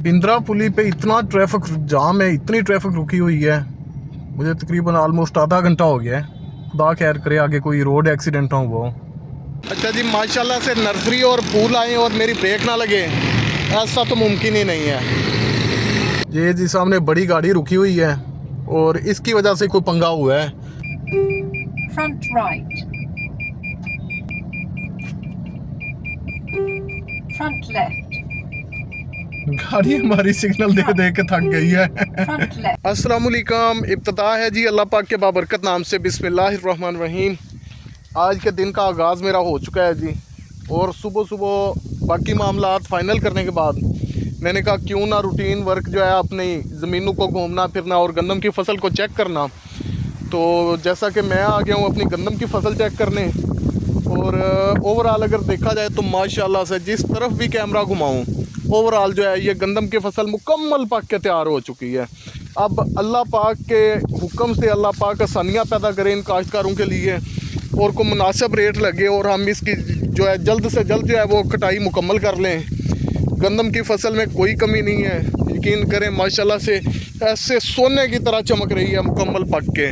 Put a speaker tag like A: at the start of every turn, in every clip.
A: इंदिरा पुली पे इतना traffic jam है, इतनी ट्रैफिक रुकी हुई है, मुझे तकरीबन ऑलमोस्ट आधा घंटा हो गया है। खुदा खैर करे आगे कोई रोड एक्सीडेंट ना हो। अच्छा जी, माशाल्लाह से नर्सरी और पूल आए और मेरी ब्रेक ना लगे, ऐसा तो मुमकिन ही नहीं है। ये जी सामने बड़ी गाड़ी रुकी हुई है और इसकी वजह से कोई पंगा हुआ है।
B: Front right. Front left.
A: गाड़ी हमारी सिग्नल दे दे के थक गई है।
B: Front left.
A: अस्सलामुअलैकुम, इब्तिदा है जी अल्लाह पाक के बाबरकत नाम से, बिस्मिल्लाहिर्रहमानिर्रहीम। आज के दिन का आगाज़ मेरा हो चुका है जी, और सुबह सुबह बाकी मामलात फ़ाइनल करने के बाद मैंने कहा क्यों ना रूटीन वर्क जो है अपनी ज़मीनों को घूमना फिरना और गंदम की फ़सल को चेक करना। तो जैसा कि मैं आ गया हूँ अपनी गंदम की फ़सल चेक करने, और ओवरऑल अगर देखा जाए तो माशाल्लाह से जिस तरफ भी कैमरा घुमाऊँ ओवरऑल जो है ये गंदम की फ़सल मुकम्मल पक के तैयार हो चुकी है। अब अल्लाह पाक के हुक्म से अल्लाह पाक आसानियाँ पैदा करें इन काश्तकारों के लिए और को मुनासिब रेट लगे और हम इसकी जो है जल्द से जल्द जो है वो कटाई मुकम्मल कर लें। गंदम की फ़सल में कोई कमी नहीं है, यकीन करें माशाल्लाह से ऐसे सोने की तरह चमक रही है मुकम्मल पक के।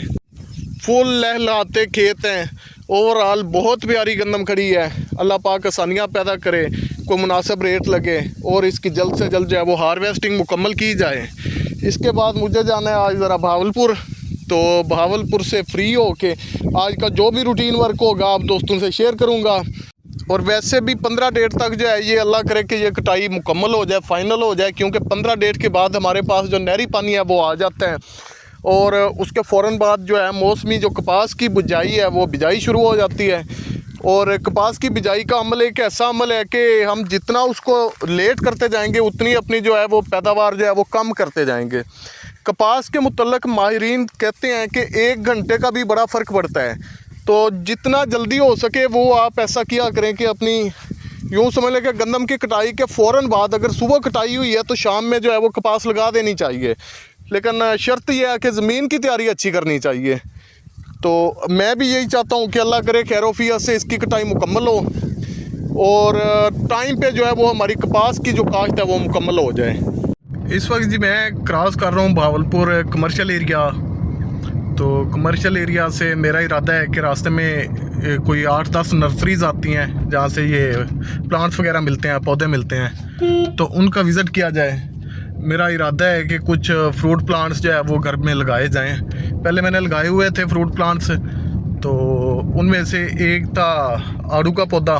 A: फुल लहलाते खेत हैं, ओवरऑल बहुत प्यारी गंदम खड़ी है। अल्लाह पाक आसानियाँ पैदा करे, को मुनासिब रेट लगे और इसकी जल्द से जल्द जो है वो हार्वेस्टिंग मुकम्मल की जाए। इसके बाद मुझे जाना है आज ज़रा भावलपुर, तो भावलपुर से फ्री हो के आज का जो भी रूटीन वर्क होगा आप दोस्तों से शेयर करूँगा। और वैसे भी 15 डेट तक जो है ये अल्लाह करे कि ये कटाई मुकम्मल हो जाए, फ़ाइनल हो जाए, क्योंकि 15 डेट के बाद हमारे पास जो नहरी पानी है वो आ जाता है और उसके फ़ौरन बाद जो है मौसमी जो कपास की बिजाई है वो बिजाई शुरू हो जाती है। और कपास की बिजाई का अमल एक ऐसा अमल है कि हम जितना उसको लेट करते जाएंगे उतनी अपनी जो है वो पैदावार जो है वो कम करते जाएंगे। कपास के मुतल्लक माहिरीन कहते हैं कि 1 घंटे का भी बड़ा फ़र्क पड़ता है, तो जितना जल्दी हो सके वो आप ऐसा किया करें कि अपनी यूँ समझ लें कि गंदम की कटाई के फ़ौरन बाद अगर सुबह कटाई हुई है तो शाम में जो है वो कपास लगा देनी चाहिए, लेकिन शर्त यह है कि ज़मीन की तैयारी अच्छी करनी चाहिए। तो मैं भी यही चाहता हूँ कि अल्लाह करे खैरोफियत से इसकी कटाई मुकम्मल हो और टाइम पे जो है वो हमारी कपास की जो काश्त है वो मुकम्मल हो जाए। इस वक्त जी मैं क्रॉस कर रहा हूँ भावलपुर कमर्शियल एरिया। तो कमर्शियल एरिया से मेरा इरादा है कि रास्ते में कोई 8-10 नर्सरीज़ आती हैं जहाँ से ये प्लांट्स वगैरह मिलते हैं, पौधे मिलते हैं, तो उनका विज़िट किया जाए। मेरा इरादा है कि कुछ फ्रूट प्लांट्स जो है वो घर में लगाए जाएं। पहले मैंने लगाए हुए थे फ्रूट प्लांट्स, तो उनमें से एक था आड़ू का पौधा,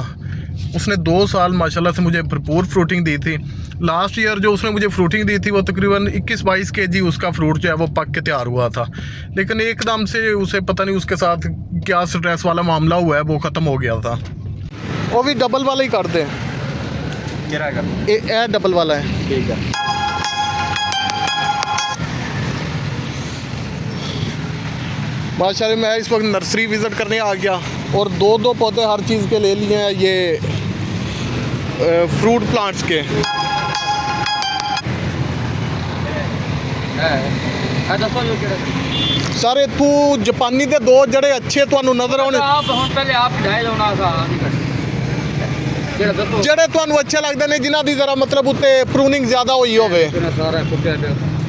A: उसने 2 साल माशाल्लाह से मुझे भरपूर फ्रूटिंग दी थी। लास्ट ईयर जो उसने मुझे फ्रूटिंग दी थी वो तकरीबन 21-22 kg उसका फ्रूट जो है वो पक के तैयार हुआ था, लेकिन एकदम से उसे पता नहीं उसके साथ क्या स्ट्रेस वाला मामला हुआ है, वो ख़त्म हो गया था। वो भी डबल वाला ही कर दें, ए डबल वाला है, ठीक है। माशाल्लाह मैं इस वक्त नर्सरी विज़िट करने आ गया और 2-2 पौधे हर चीज़ के ले लिए हैं ये फ्रूट प्लांट्स के। सारे तू जापानी दे 2 जड़े अच्छे तुहानू नज़र आने जड़े तुहानू अच्छे लगते हैं जिन्हां दी जरा मतलब उत्ते प्रूनिंग ज़्यादा हुई होवे।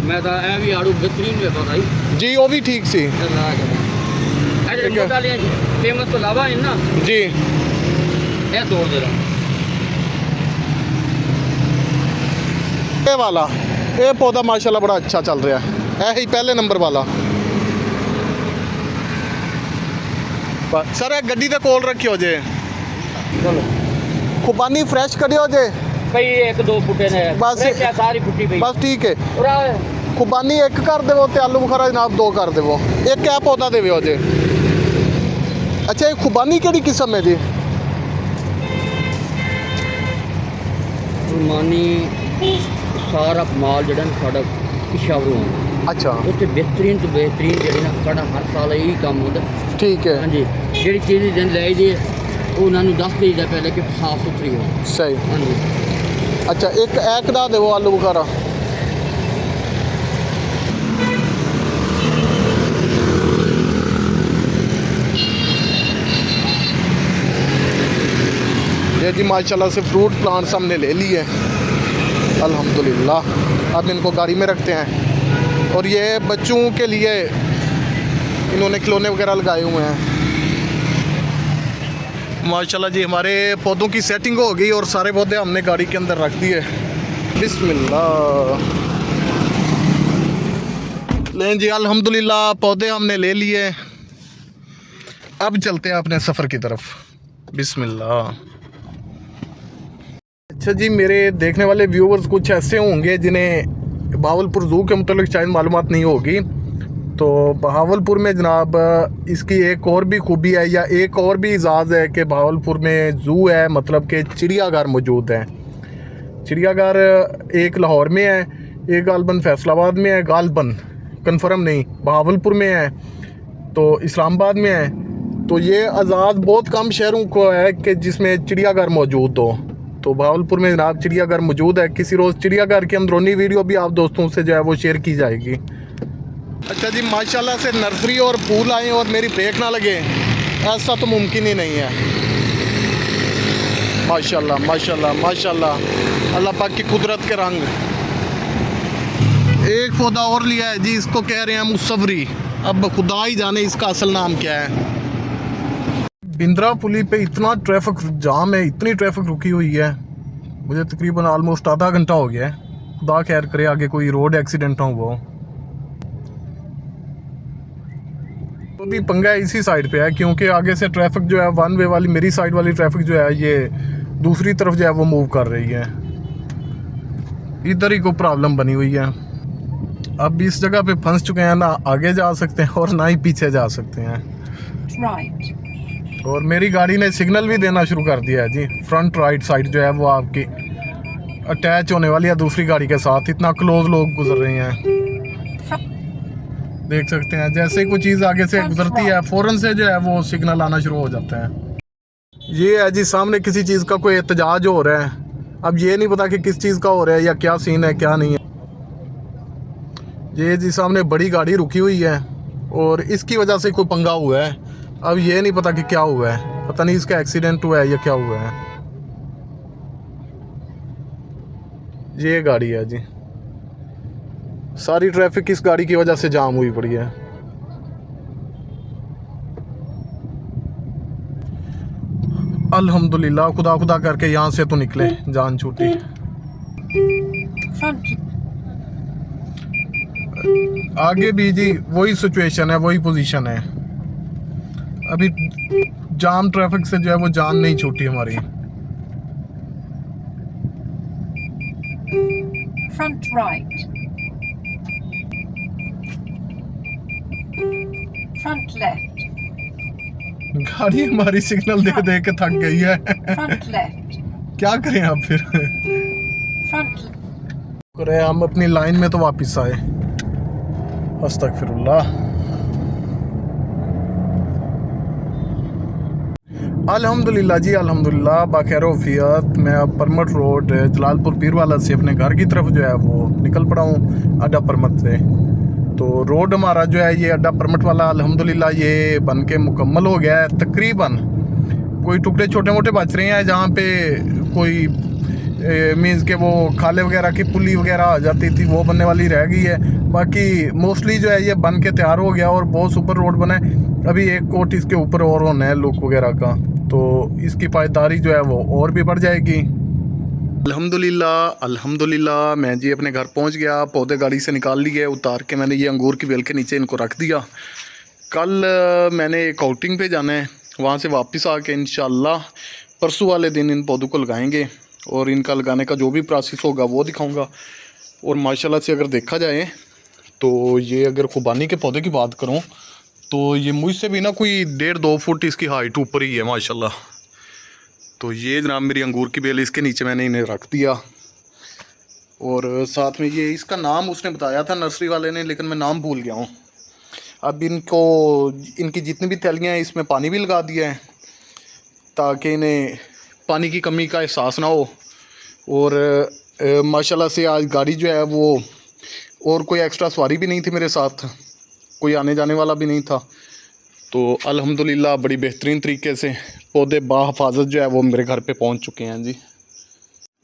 C: मैं तो ए भी आड़ू बेहतरीन वेखा भाई
A: जी, वो भी ठीक सी
C: कीमत तो लावा है ना
A: जी।
C: ये तोड़ दे रहा
A: ये वाला ये पौधा माशाल्लाह बड़ा अच्छा चल रहा है, ही पहले नंबर वाला। सर गड्डी दे कोल रखियो जे, खुबानी फ्रेश करियो जे
C: भाई 1-2 फुटे ने
A: बस
C: सारी फुटी भाई,
A: बस ठीक है। खुबानी 1 कर देवो ते आलू बुखारा जनाब 2 कर देवो, एक क्या पौधा देवो जे। अच्छा ये खुबानी केड़ी किस्म है जी?
C: खुबानी सारा माल जड़ा साडा पिशावरों
A: अच्छा
C: उत्ते बेहतरीन तो बेहतरीन जड़ी ना साडा हर साल यही काम होता,
A: ठीक है।
C: हाँ जी, जी चीज़ दिन लाई दी उन्होंने 10 दिन पहले कि साफ सुथरी हो
A: सही।
C: हाँ जी।
A: अच्छा एक दा देवो आलू बुखारा। ये जी माशाल्लाह से फ्रूट प्लांट्स हमने ले लिए हैं। अल्हम्दुलिल्लाह। अब इनको गाड़ी में रखते हैं। और ये बच्चों के लिए इन्होंने खिलौने वगैरह लगाए हुए हैं। माशाल्लाह जी, हमारे पौधों की सेटिंग हो गई और सारे पौधे हमने गाड़ी के अंदर रख दिए। बिस्मिल्लाह। लें जी, अल्हम्दुलिल्लाह पौधे हमने ले लिए। अब चलते हैं अपने सफ़र की तरफ। बिस्मिल्लाह। अच्छा जी, मेरे देखने वाले व्यूवर्स कुछ ऐसे होंगे जिन्हें बहावलपुर ज़ू के मुतालिक शायद मालूमात नहीं होगी। तो बहावलपुर में जनाब इसकी एक और भी खूबी है या एक और भी एजाज़ है कि बहावलपुर में ज़ू है, मतलब कि चिड़ियाघर मौजूद है। चिड़ियाघर एक लाहौर में है, एक गालबन फैसलाबाद में है, गालबन कंफर्म नहीं, बहावलपुर में है, तो इस्लामाबाद में है। तो ये एजाज़ बहुत कम शहरों को है कि जिसमें चिड़ियाघर मौजूद हो। तो बहावलपुर में जनाब चिड़ियाघर मौजूद है। किसी रोज़ चिड़ियाघर की अंदरूनी वीडियो भी आप दोस्तों से जो है वो शेयर की जाएगी। अच्छा जी, माशाल्लाह से नर्सरी और पूल आए और मेरी ब्रेक ना लगे, ऐसा तो मुमकिन ही नहीं है। माशाल्लाह माशाल्लाह माशाल्लाह, अल्लाह पाक की कुदरत के रंग। एक पौधा और लिया है जी, इसको कह रहे हैं मुसव्वरी। अब खुदा ही जाने इसका असल नाम क्या है। बिंद्रा पुली पे इतना ट्रैफिक जाम है, इतनी ट्रैफिक रुकी हुई है, मुझे तकरीबन ऑलमोस्ट आधा घंटा हो गया है। खुदा खैर करे आगे कोई रोड एक्सीडेंट हो वो। तो भी पंगा इसी साइड पे है क्योंकि आगे से ट्रैफिक जो है वन वे वाली, मेरी साइड वाली ट्रैफिक जो है ये दूसरी तरफ जो है वो मूव कर रही है। इधर ही को प्रॉब्लम बनी हुई है। अब इस जगह पे फंस चुके हैं, ना आगे जा सकते हैं और ना ही पीछे जा सकते हैं।
B: Right.
A: और मेरी गाड़ी ने सिग्नल भी देना शुरू कर दिया है जी। फ्रंट राइट साइड जो है वो आपकी अटैच होने वाली है दूसरी गाड़ी के साथ। इतना क्लोज लोग गुजर रहे हैं, देख सकते हैं। जैसे ही कोई चीज़ आगे से गुजरती है फ़ौरन से जो है वो सिग्नल आना शुरू हो जाता है। ये है जी, सामने किसी चीज़ का कोई एहतजाज हो रहा है। अब ये नहीं पता कि किस चीज़ का हो रहा है या क्या सीन है क्या नहीं है। ये जी सामने बड़ी गाड़ी रुकी हुई है और इसकी वजह से कोई पंगा हुआ है। अब ये नहीं पता कि क्या हुआ है, पता नहीं इसका एक्सीडेंट हुआ है या क्या हुआ है। ये गाड़ी है जी, सारी ट्रैफिक इस गाड़ी की वजह से जाम हुई पड़ी है। अल्हम्दुलिल्लाह, खुदा खुदा करके यहाँ से तो निकले, जान छूटी।
B: Front.
A: आगे भी जी वही सिचुएशन है, वही पोजीशन है। अभी जाम ट्रैफिक से जो है वो जान नहीं छूटी हमारी।
B: Front right. Front left.
A: गाड़ी हमारी सिग्नल दे दे के थक गई है।
B: Front left.
A: क्या करें अब फिर।
B: Front.
A: करे हम अपनी लाइन में तो वापस आए। अस्तगफिरुल्लाह। अल्हम्दुलिल्लाह जी, अल्हम्दुलिल्लाह बाखैर वफियत। मैं अब परमट रोड जलालपुर पीरवाला से अपने घर की तरफ जो है वो निकल पड़ा हूँ, अड्डा परमट से। तो रोड हमारा जो है ये अड्डा परमट वाला अल्हम्दुलिल्लाह ये बन के मुकम्मल हो गया है तकरीबन। कोई टुकड़े छोटे मोटे बच रहे हैं जहाँ पे कोई मीन्स के वो खाले वगैरह की पुली वगैरह आ जाती थी, वो बनने वाली रह गई है। बाकी मोस्टली जो है ये बन के तैयार हो गया और बहुत सुपर रोड बना है। अभी एक कोट इसके ऊपर और होना है लुक वगैरह का, तो इसकी पायदारी जो है वो और भी बढ़ जाएगी। अल्हम्दुलिल्लाह अल्हम्दुलिल्लाह, मैं जी अपने घर पहुंच गया। पौधे गाड़ी से निकाल लिए, उतार के मैंने ये अंगूर की बेल के नीचे इनको रख दिया। कल मैंने एक आउटिंग पे जाना है, वहाँ से वापस आके इंशाल्लाह परसों वाले दिन इन पौधों को लगाएंगे और इनका लगाने का जो भी प्रोसेस होगा वो दिखाऊंगा। और माशाल्लाह से अगर देखा जाए तो ये अगर खुबानी के पौधे की बात करूं तो ये मुझसे भी ना कोई 1.5-2 फुट इसकी हाइट ऊपर ही है माशाल्लाह। तो ये जनाब मेरी अंगूर की बेल, इसके नीचे मैंने इन्हें रख दिया। और साथ में ये इसका नाम उसने बताया था नर्सरी वाले ने, लेकिन मैं नाम भूल गया हूँ। अब इनको इनकी जितनी भी थैलियाँ हैं इसमें पानी भी लगा दिया है ताकि इन्हें पानी की कमी का एहसास ना हो। और माशाल्लाह से आज गाड़ी जो है वो, और कोई एक्स्ट्रा सवारी भी नहीं थी मेरे साथ, कोई आने जाने वाला भी नहीं था। तो अल्हम्दुलिल्लाह बड़ी बेहतरीन तरीके से पौधे बाहिफाजत जो है वो मेरे घर पे पहुंच चुके हैं जी।